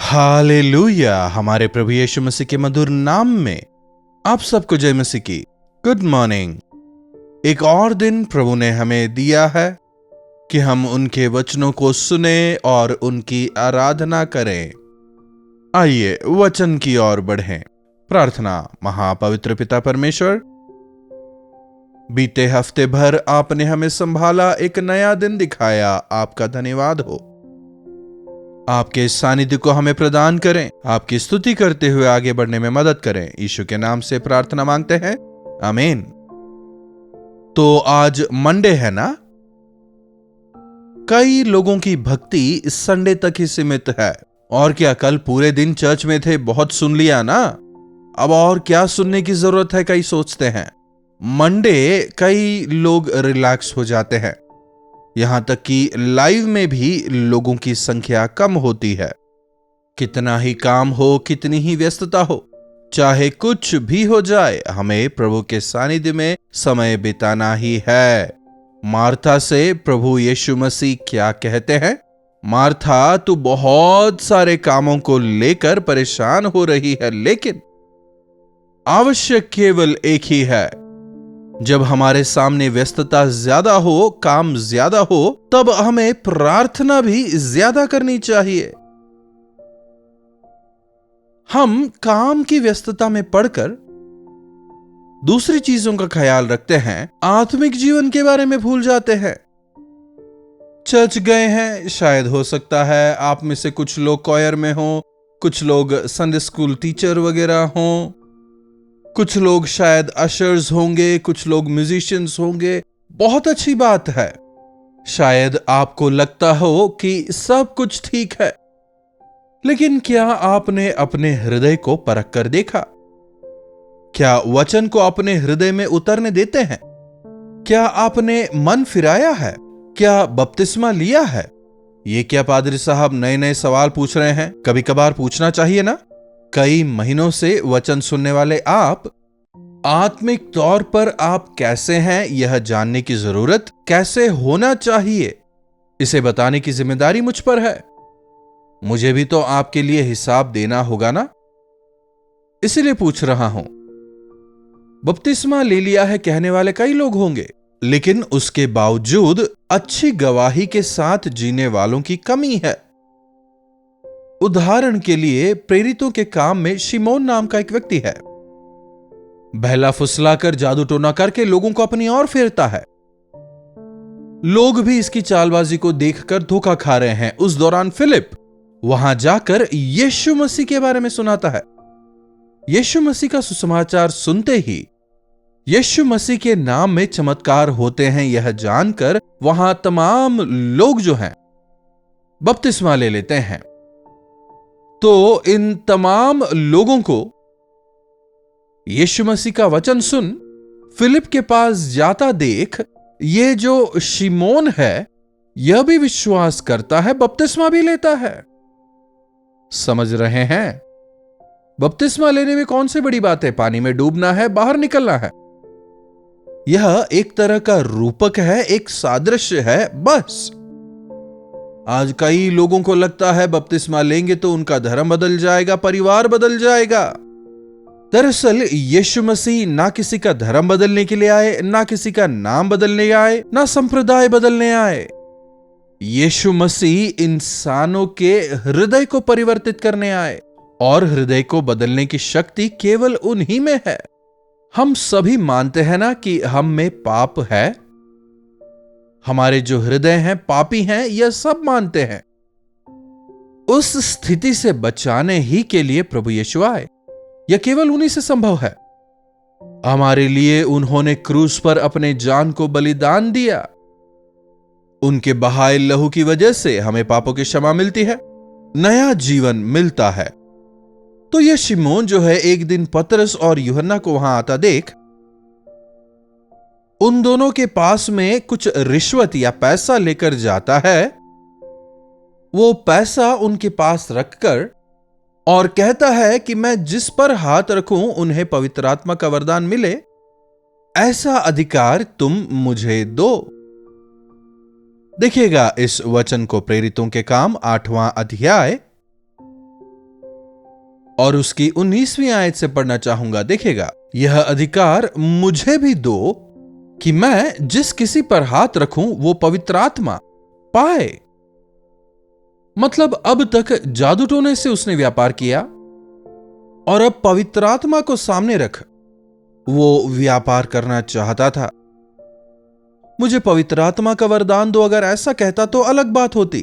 Hallelujah. हमारे प्रभु यीशु मसीह के मधुर नाम में आप सबको जय मसीह की गुड मॉर्निंग। एक और दिन प्रभु ने हमें दिया है कि हम उनके वचनों को सुने और उनकी आराधना करें। आइए वचन की ओर बढ़ें। प्रार्थना। महापवित्र पिता परमेश्वर, बीते हफ्ते भर आपने हमें संभाला, एक नया दिन दिखाया, आपका धन्यवाद हो। आपके इस सानिध्य को हमें प्रदान करें, आपकी स्तुति करते हुए आगे बढ़ने में मदद करें। यीशु के नाम से प्रार्थना मांगते हैं, आमीन। तो आज मंडे है ना। कई लोगों की भक्ति इस संडे तक ही सीमित है। और क्या, कल पूरे दिन चर्च में थे, बहुत सुन लिया ना, अब और क्या सुनने की जरूरत है, कई सोचते हैं। मंडे कई लोग रिलैक्स हो जाते हैं, यहां तक कि लाइव में भी लोगों की संख्या कम होती है। कितना ही काम हो, कितनी ही व्यस्तता हो, चाहे कुछ भी हो जाए, हमें प्रभु के सानिध्य में समय बिताना ही है। मार्था से प्रभु यीशु मसीह क्या कहते हैं? मार्था, तू बहुत सारे कामों को लेकर परेशान हो रही है, लेकिन आवश्यक केवल एक ही है। जब हमारे सामने व्यस्तता ज्यादा हो, काम ज्यादा हो, तब हमें प्रार्थना भी ज्यादा करनी चाहिए। हम काम की व्यस्तता में पड़कर दूसरी चीजों का ख्याल रखते हैं, आत्मिक जीवन के बारे में भूल जाते हैं। चर्च गए हैं, शायद हो सकता है आप में से कुछ लोग कॉयर में हो, कुछ लोग संडे स्कूल टीचर वगैरह हों, कुछ लोग शायद अशर्स होंगे, कुछ लोग म्यूजिशियंस होंगे। बहुत अच्छी बात है। शायद आपको लगता हो कि सब कुछ ठीक है, लेकिन क्या आपने अपने हृदय को परख कर देखा? क्या वचन को अपने हृदय में उतरने देते हैं? क्या आपने मन फिराया है? क्या बपतिस्मा लिया है? ये क्या पादरी साहब नए नए सवाल पूछ रहे हैं? कभी कभार पूछना चाहिए ना। कई महीनों से वचन सुनने वाले आप, आत्मिक तौर पर आप कैसे हैं यह जानने की जरूरत, कैसे होना चाहिए इसे बताने की जिम्मेदारी मुझ पर है। मुझे भी तो आपके लिए हिसाब देना होगा ना, इसीलिए पूछ रहा हूं। बपतिस्मा ले लिया है कहने वाले कई लोग होंगे, लेकिन उसके बावजूद अच्छी गवाही के साथ जीने वालों की कमी है। उदाहरण के लिए, प्रेरितों के काम में शिमोन नाम का एक व्यक्ति है। बहला फुसलाकर, जादू टोना करके लोगों को अपनी ओर फेरता है। लोग भी इसकी चालबाजी को देखकर धोखा खा रहे हैं। उस दौरान फिलिप वहां जाकर यीशु मसीह के बारे में सुनाता है। यीशु मसीह का सुसमाचार सुनते ही यीशु मसीह के नाम में चमत्कार होते हैं, यह जानकर वहां तमाम लोग जो हैं बपतिस्मा ले लेते हैं। तो इन तमाम लोगों को यीशु मसीह का वचन सुन फिलिप के पास जाता देख, ये जो शिमोन है यह भी विश्वास करता है, बपतिस्मा भी लेता है। समझ रहे हैं? बपतिस्मा लेने में कौन सी बड़ी बात है? पानी में डूबना है, बाहर निकलना है। यह एक तरह का रूपक है, एक सादृश्य है, बस। आज कई लोगों को लगता है बपतिस्मा लेंगे तो उनका धर्म बदल जाएगा, परिवार बदल जाएगा। दरअसल यीशु मसीह ना किसी का धर्म बदलने के लिए आए, ना किसी का नाम बदलने आए, ना संप्रदाय बदलने आए। यीशु मसीह इंसानों के हृदय को परिवर्तित करने आए, और हृदय को बदलने की शक्ति केवल उन्हीं में है। हम सभी मानते हैं ना कि हम में पाप है, हमारे जो हृदय हैं पापी हैं, यह सब मानते हैं। उस स्थिति से बचाने ही के लिए प्रभु यीशु आए। यह केवल उन्हीं से संभव है। हमारे लिए उन्होंने क्रूस पर अपने जान को बलिदान दिया। उनके बहाए लहू की वजह से हमें पापों की क्षमा मिलती है, नया जीवन मिलता है। तो यह शिमोन जो है, एक दिन पतरस और यूहन्ना को वहां आता देख, उन दोनों के पास में कुछ रिश्वत या पैसा लेकर जाता है। वो पैसा उनके पास रखकर और कहता है कि मैं जिस पर हाथ रखूं उन्हें पवित्र आत्मा का वरदान मिले, ऐसा अधिकार तुम मुझे दो। देखिएगा इस वचन को, प्रेरितों के काम 8वां अध्याय और उसकी 19वीं आयत से पढ़ना चाहूंगा। देखेगा, यह अधिकार मुझे भी दो कि मैं जिस किसी पर हाथ रखूं वो पवित्र आत्मा पाए। मतलब अब तक जादू टोने से उसने व्यापार किया और अब पवित्र आत्मा को सामने रख वो व्यापार करना चाहता था। मुझे पवित्र आत्मा का वरदान दो, अगर ऐसा कहता तो अलग बात होती,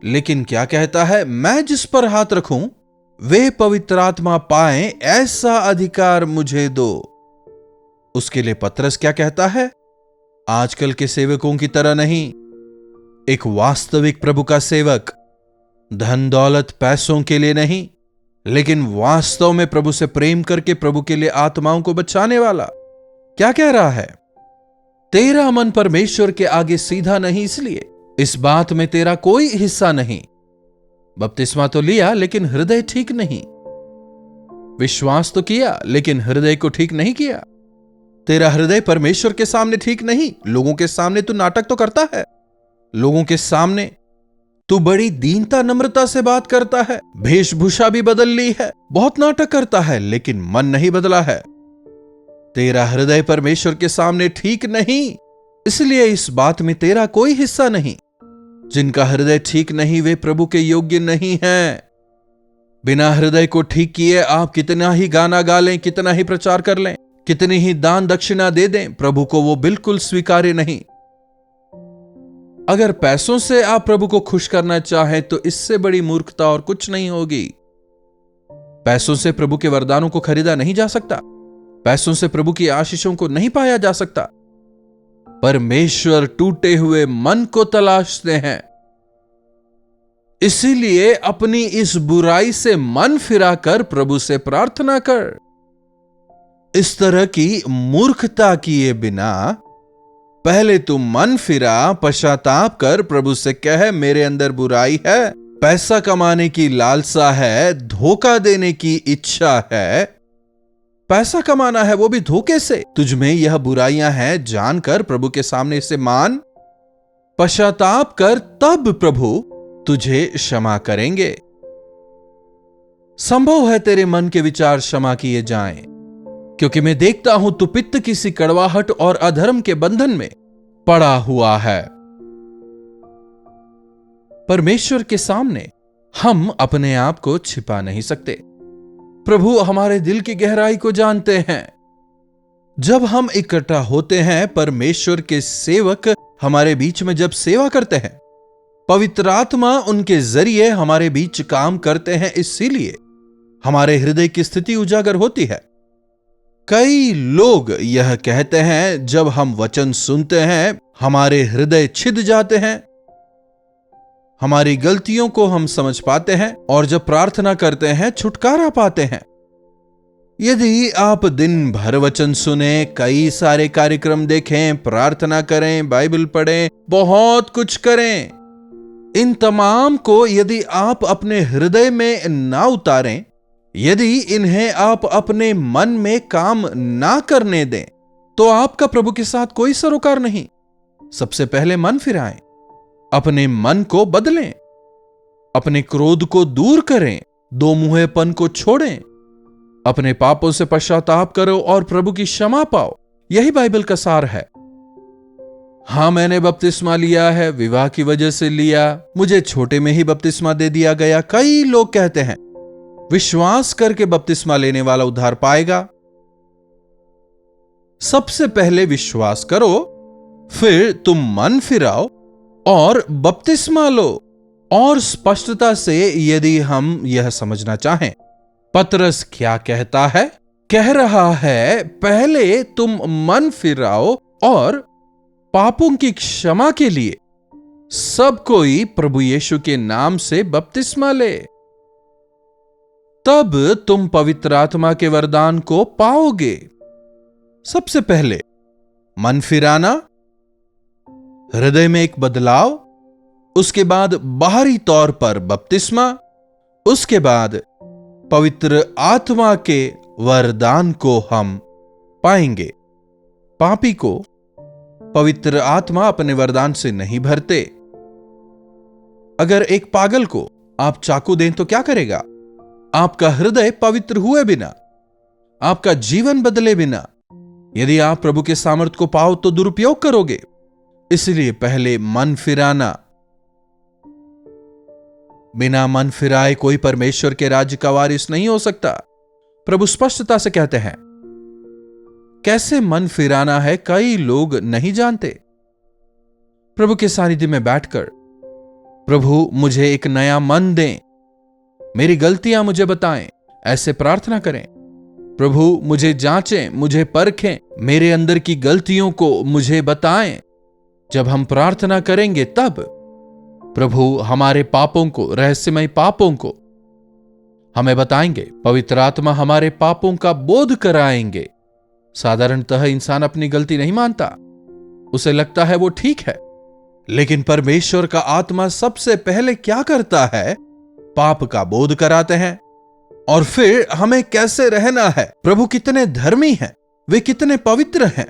लेकिन क्या कहता है, मैं जिस पर हाथ रखूं वे पवित्र आत्मा पाएं, ऐसा अधिकार मुझे दो। उसके लिए पतरस क्या कहता है, आजकल के सेवकों की तरह नहीं, एक वास्तविक प्रभु का सेवक, धन दौलत पैसों के लिए नहीं, लेकिन वास्तव में प्रभु से प्रेम करके प्रभु के लिए आत्माओं को बचाने वाला। क्या कह रहा है, तेरा मन परमेश्वर के आगे सीधा नहीं, इसलिए इस बात में तेरा कोई हिस्सा नहीं। बपतिस्मा तो लिया लेकिन हृदय ठीक नहीं, विश्वास तो किया लेकिन हृदय को ठीक नहीं किया। तेरा हृदय परमेश्वर के सामने ठीक नहीं। लोगों के सामने तू नाटक तो करता है, लोगों के सामने तू बड़ी दीनता नम्रता से बात करता है, वेशभूषा भी बदल ली है, बहुत नाटक करता है, लेकिन मन नहीं बदला है। तेरा हृदय परमेश्वर के सामने ठीक नहीं, इसलिए इस बात में तेरा कोई हिस्सा नहीं। जिनका हृदय ठीक नहीं वे प्रभु के योग्य नहीं हैं। बिना हृदय को ठीक किए आप कितना ही गाना गा लें, कितना ही प्रचार कर लें, कितनी ही दान दक्षिणा दे दें, प्रभु को वो बिल्कुल स्वीकार्य नहीं। अगर पैसों से आप प्रभु को खुश करना चाहें तो इससे बड़ी मूर्खता और कुछ नहीं होगी। पैसों से प्रभु के वरदानों को खरीदा नहीं जा सकता, पैसों से प्रभु की आशीषों को नहीं पाया जा सकता। परमेश्वर टूटे हुए मन को तलाशते हैं, इसीलिए अपनी इस बुराई से मन फिराकर प्रभु से प्रार्थना कर। इस तरह की मूर्खता किए बिना पहले तू मन फिरा, पश्चाताप कर, प्रभु से कह मेरे अंदर बुराई है, पैसा कमाने की लालसा है, धोखा देने की इच्छा है, पैसा कमाना है वो भी धोखे से। तुझ में यह बुराइयां हैं जानकर प्रभु के सामने इसे मान, पश्चाताप कर, तब प्रभु तुझे क्षमा करेंगे। संभव है तेरे मन के विचार क्षमा किए जाएं, क्योंकि मैं देखता हूं तू पित्त की सी कड़वाहट और अधर्म के बंधन में पड़ा हुआ है। परमेश्वर के सामने हम अपने आप को छिपा नहीं सकते। प्रभु हमारे दिल की गहराई को जानते हैं। जब हम इकट्ठा होते हैं, परमेश्वर के सेवक हमारे बीच में जब सेवा करते हैं, पवित्र आत्मा उनके जरिए हमारे बीच काम करते हैं, इसीलिए हमारे हृदय की स्थिति उजागर होती है। कई लोग यह कहते हैं जब हम वचन सुनते हैं हमारे हृदय छिद जाते हैं, हमारी गलतियों को हम समझ पाते हैं और जब प्रार्थना करते हैं छुटकारा पाते हैं। यदि आप दिन भर वचन सुने, कई सारे कार्यक्रम देखें, प्रार्थना करें, बाइबल पढ़ें, बहुत कुछ करें, इन तमाम को यदि आप अपने हृदय में ना उतारें, यदि इन्हें आप अपने मन में काम ना करने दें, तो आपका प्रभु के साथ कोई सरोकार नहीं। सबसे पहले मन फिराएं, अपने मन को बदलें, अपने क्रोध को दूर करें, दो मुंहेपन को छोड़ें, अपने पापों से पश्चाताप करो और प्रभु की क्षमा पाओ। यही बाइबल का सार है। हां, मैंने बपतिस्मा लिया है, विवाह की वजह से लिया, मुझे छोटे में ही बपतिस्मा दे दिया गया। कई लोग कहते हैं विश्वास करके बपतिस्मा लेने वाला उद्धार पाएगा। सबसे पहले विश्वास करो, फिर तुम मन फिराओ और बपतिस्मा लो। और स्पष्टता से यदि हम यह समझना चाहें, पतरस क्या कहता है? कह रहा है पहले तुम मन फिराओ और पापों की क्षमा के लिए सब कोई प्रभु यीशु के नाम से बपतिस्मा ले, तब तुम पवित्र आत्मा के वरदान को पाओगे। सबसे पहले मन फिराना, हृदय में एक बदलाव, उसके बाद बाहरी तौर पर बपतिस्मा, उसके बाद पवित्र आत्मा के वरदान को हम पाएंगे। पापी को पवित्र आत्मा अपने वरदान से नहीं भरते। अगर एक पागल को आप चाकू दें तो क्या करेगा? आपका हृदय पवित्र हुए बिना, आपका जीवन बदले बिना, यदि आप प्रभु के सामर्थ्य को पाओ तो दुरुपयोग करोगे। इसलिए पहले मन फिराना। बिना मन फिराए कोई परमेश्वर के राज्य का वारिस नहीं हो सकता। प्रभु स्पष्टता से कहते हैं। कैसे मन फिराना है कई लोग नहीं जानते। प्रभु के सानिध्य में बैठकर, प्रभु मुझे एक नया मन दें, मेरी गलतियां मुझे बताएं, ऐसे प्रार्थना करें। प्रभु मुझे जांचें, मुझे परखें, मेरे अंदर की गलतियों को मुझे बताएं। जब हम प्रार्थना करेंगे तब प्रभु हमारे पापों को, रहस्यमय पापों को हमें बताएंगे। पवित्र आत्मा हमारे पापों का बोध कराएंगे। साधारणतः इंसान अपनी गलती नहीं मानता, उसे लगता है वो ठीक है। लेकिन परमेश्वर का आत्मा सबसे पहले क्या करता है? पाप का बोध कराते हैं और फिर हमें कैसे रहना है। प्रभु कितने धर्मी हैं, वे कितने पवित्र हैं,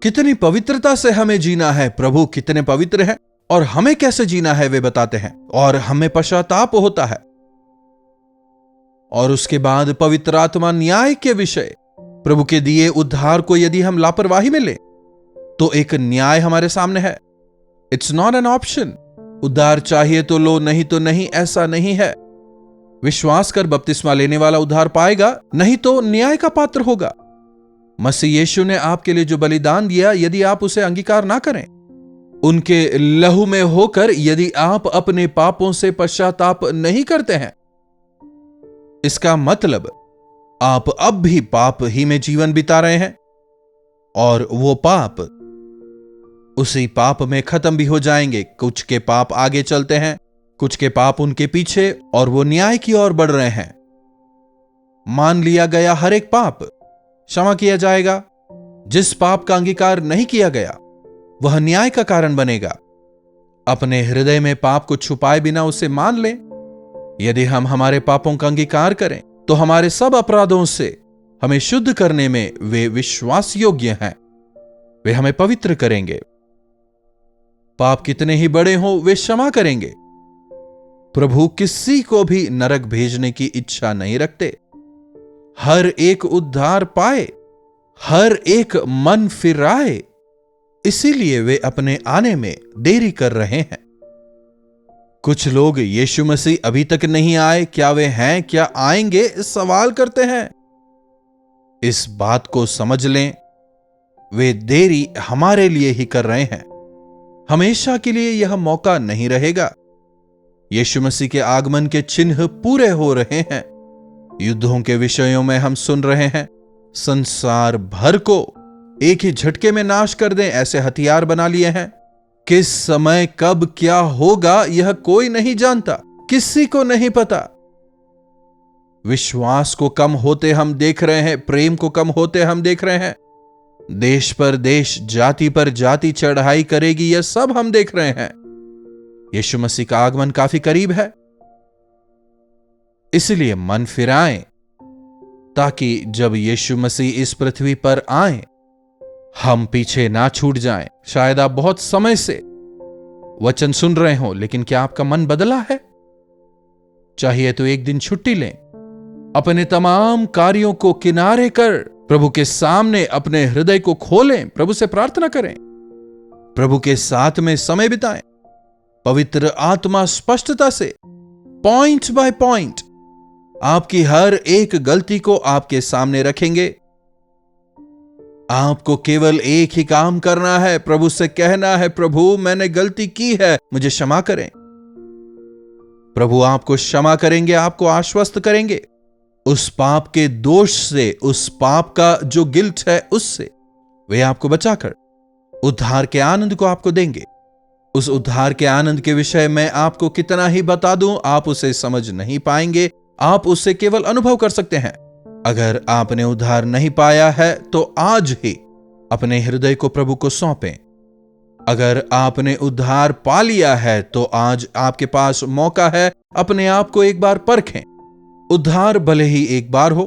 कितनी पवित्रता से हमें जीना है। प्रभु कितने पवित्र हैं और हमें कैसे जीना है वे बताते हैं, और हमें पश्चाताप होता है। और उसके बाद पवित्र आत्मा न्याय के विषय, प्रभु के दिए उद्धार को यदि हम लापरवाही में ले तो एक न्याय हमारे सामने है। It's not an option. उद्धार चाहिए तो लो, नहीं तो नहीं, ऐसा नहीं है। विश्वास कर बपतिस्मा लेने वाला उद्धार पाएगा, नहीं तो न्याय का पात्र होगा। मसीह यीशु ने आपके लिए जो बलिदान दिया, यदि आप उसे अंगीकार ना करें, उनके लहू में होकर यदि आप अपने पापों से पश्चाताप नहीं करते हैं, इसका मतलब आप अब भी पाप ही में जीवन बिता रहे हैं और वो पाप उसी पाप में खत्म भी हो जाएंगे। कुछ के पाप आगे चलते हैं, कुछ के पाप उनके पीछे, और वो न्याय की ओर बढ़ रहे हैं। मान लिया गया हर एक पाप क्षमा किया जाएगा। जिस पाप का अंगीकार नहीं किया गया वह न्याय का कारण बनेगा। अपने हृदय में पाप को छुपाए बिना उसे मान लें। यदि हम हमारे पापों का अंगीकार करें तो हमारे सब अपराधों से हमें शुद्ध करने में वे विश्वास योग्य हैं। वे हमें पवित्र करेंगे। पाप कितने ही बड़े हों, वे क्षमा करेंगे। प्रभु किसी को भी नरक भेजने की इच्छा नहीं रखते। हर एक उद्धार पाए, हर एक मन फिराए, इसीलिए वे अपने आने में देरी कर रहे हैं। कुछ लोग यीशु मसीह अभी तक नहीं आए, क्या वे हैं, क्या आएंगे, इस सवाल करते हैं। इस बात को समझ लें, वे देरी हमारे लिए ही कर रहे हैं। हमेशा के लिए यह मौका नहीं रहेगा। यीशु मसीह के आगमन के चिन्ह पूरे हो रहे हैं। युद्धों के विषयों में हम सुन रहे हैं। संसार भर को एक ही झटके में नाश कर दें, ऐसे हथियार बना लिए हैं। किस समय कब क्या होगा यह कोई नहीं जानता, किसी को नहीं पता। विश्वास को कम होते हम देख रहे हैं, प्रेम को कम होते हम देख रहे हैं। देश पर देश, जाति पर जाति चढ़ाई करेगी, यह सब हम देख रहे हैं। यीशु मसीह का आगमन काफी करीब है। इसलिए मन फिराएं, ताकि जब यीशु मसीह इस पृथ्वी पर आए हम पीछे ना छूट जाएं। शायद आप बहुत समय से वचन सुन रहे हो, लेकिन क्या आपका मन बदला है? चाहिए तो एक दिन छुट्टी लें, अपने तमाम कार्यों को किनारे कर प्रभु के सामने अपने हृदय को खोलें, प्रभु से प्रार्थना करें, प्रभु के साथ में समय बिताएं। पवित्र आत्मा स्पष्टता से पॉइंट बाय पॉइंट आपकी हर एक गलती को आपके सामने रखेंगे। आपको केवल एक ही काम करना है, प्रभु से कहना है, प्रभु मैंने गलती की है, मुझे क्षमा करें। प्रभु आपको क्षमा करेंगे, आपको आश्वस्त करेंगे। उस पाप के दोष से, उस पाप का जो गिल्ट है उससे वे आपको बचाकर उद्धार के आनंद को आपको देंगे। उस उद्धार के आनंद के विषय में आपको कितना ही बता दूं, आप उसे समझ नहीं पाएंगे। आप उससे केवल अनुभव कर सकते हैं। अगर आपने उद्धार नहीं पाया है तो आज ही अपने हृदय को प्रभु को सौंपें। अगर आपने उद्धार पा लिया है तो आज आपके पास मौका है, अपने आप को एक बार परखें। उद्धार भले ही एक बार हो,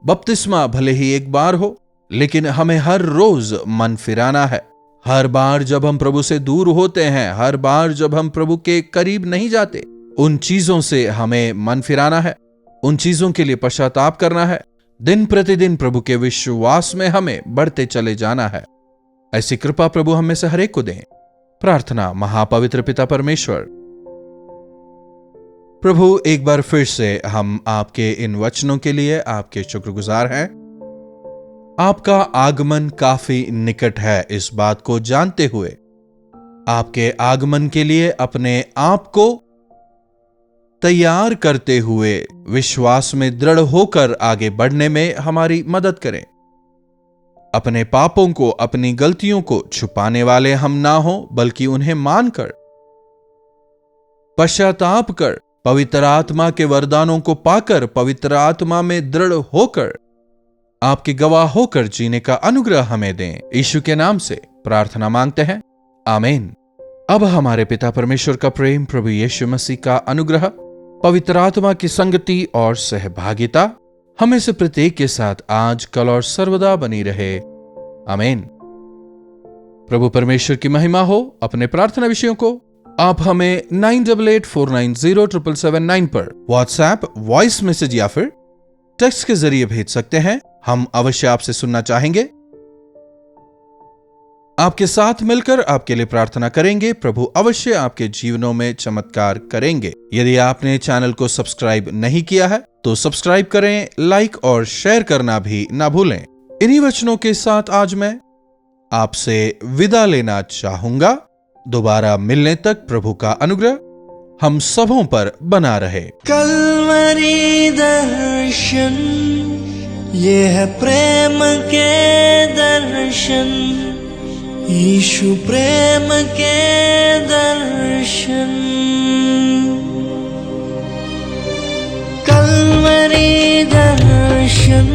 बपतिस्मा भले ही एक बार हो, लेकिन हमें हर रोज मन फिराना है। हर बार जब हम प्रभु से दूर होते हैं, हर बार जब हम प्रभु के करीब नहीं जाते, उन चीजों से हमें मन फिराना है। उन चीजों के लिए पश्चाताप करना है। दिन प्रतिदिन प्रभु के विश्वास में हमें बढ़ते चले जाना है। ऐसी कृपा प्रभु हम में से हर एक को दें। प्रार्थना। महापवित्र पिता परमेश्वर, प्रभु एक बार फिर से हम आपके इन वचनों के लिए आपके शुक्रगुजार हैं। आपका आगमन काफी निकट है, इस बात को जानते हुए आपके आगमन के लिए अपने आप को तैयार करते हुए विश्वास में दृढ़ होकर आगे बढ़ने में हमारी मदद करें। अपने पापों को, अपनी गलतियों को छुपाने वाले हम ना हो, बल्कि उन्हें मानकर, पश्चाताप कर, पवित्र आत्मा के वरदानों को पाकर, पवित्र आत्मा में दृढ़ होकर आपके गवाह होकर जीने का अनुग्रह हमें दें। यीशु के नाम से प्रार्थना मांगते हैं, आमीन। अब हमारे पिता परमेश्वर का प्रेम, प्रभु यीशु मसीह का अनुग्रह, पवित्र आत्मा की संगति और सहभागिता हमें से प्रत्येक के साथ आज, कल और सर्वदा बनी रहे, आमीन। प्रभु परमेश्वर की महिमा हो। अपने प्रार्थना विषयों को आप हमें 9884907779 पर व्हाट्सएप, वॉइस मैसेज या फिर टेक्स्ट के जरिए भेज सकते हैं। हम अवश्य आपसे सुनना चाहेंगे, आपके साथ मिलकर आपके लिए प्रार्थना करेंगे। प्रभु अवश्य आपके जीवनों में चमत्कार करेंगे। यदि आपने चैनल को सब्सक्राइब नहीं किया है तो सब्सक्राइब करें, लाइक और शेयर करना भी ना भूलें। इन्हीं वचनों के साथ आज मैं आपसे विदा लेना चाहूंगा। दोबारा मिलने तक प्रभु का अनुग्रह हम सबों पर बना रहे। कल्वरी दर्शन, ये है प्रेम के दर्शन, यीशु प्रेम के दर्शन। कल्वरी दर्शन,